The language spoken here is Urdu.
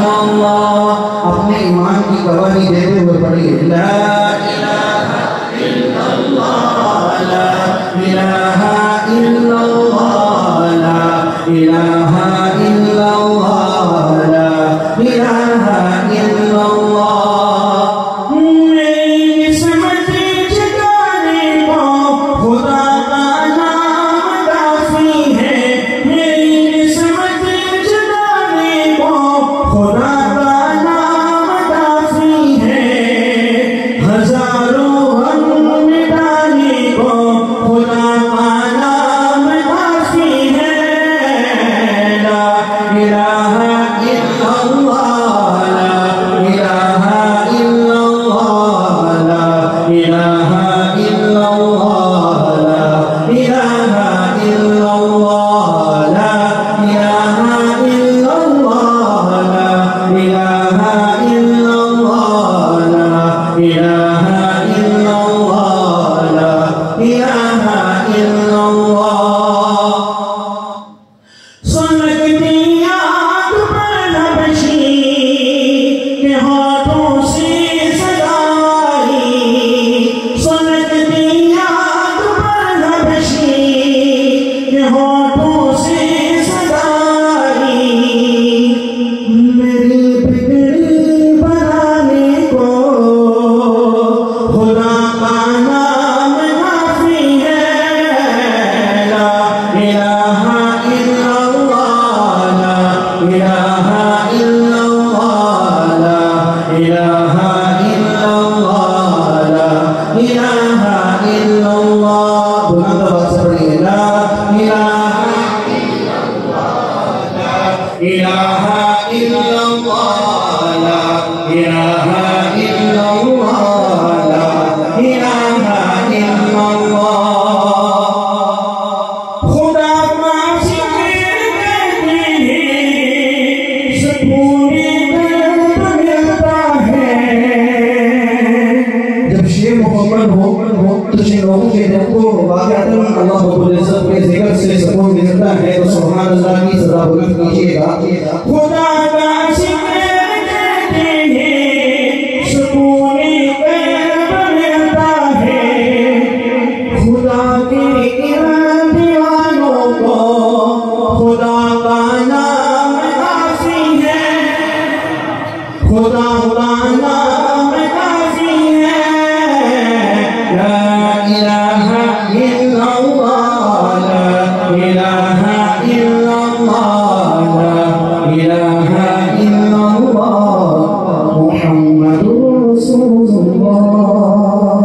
الا اللہ. اپنے ایمان کی گواہی دیتے ہوئے پڑھیے لا الہ الا اللہ لا الہ الا اللہ لا الہ الا اللہ لا الہ الا اللہ. میری سمجھی جگانے کو خدا کا نام کافی ہے. میری سمجھی جگانے کو خدا کا نام کافی ہے. ہزاروں ہم مٹانے کو خدا کا نام کافی ہے. لا الہ الا اللہ لا الہ الا اللہ لا الہ الا اللہ لا الہ الا اللہ لا الہ الا اللہ لا الہ الا اللہ لا الہ الا اللہ لا الہ الا اللہ. سنکتی آگ پر حبشی کے ہاتھوں سے صدائی. سنکتی آگ پر حبشی کے ہاتھوں سے صدائی. میری بگڑی بنانے کو خدا کا نام کافی ہے. لا الہ الا اللہ لا الہ الا اللہ لا الہ الا اللہ لا الہ الا اللہ. بلند آواز سے پڑھیے لا الہ الا اللہ لا الہ الا اللہ لا الہ الا اللہ لا الہ الا اللہ. خدا کا ذکر کرتے ہیں سکون قلب ملتا ہے. جب شیع محمد ہو تو شیع لوگوں کے دل کو واقعتاً اللہ رب العزت کے ذکر سے سکون ملتا ہے. تو سبحان اللہ کی صدا بلند کیجیے گا. خدا کا ذکر کرتے ہیں سکون قلب ملتا ہے. خدا کے دیوانوں کو خدا کا نام کافی ہے. خدا کا نام کافی ہے. لا الہ الا اللہ لا الہ الا اللہ لا الہ الا اللہ محمد رسول اللہ.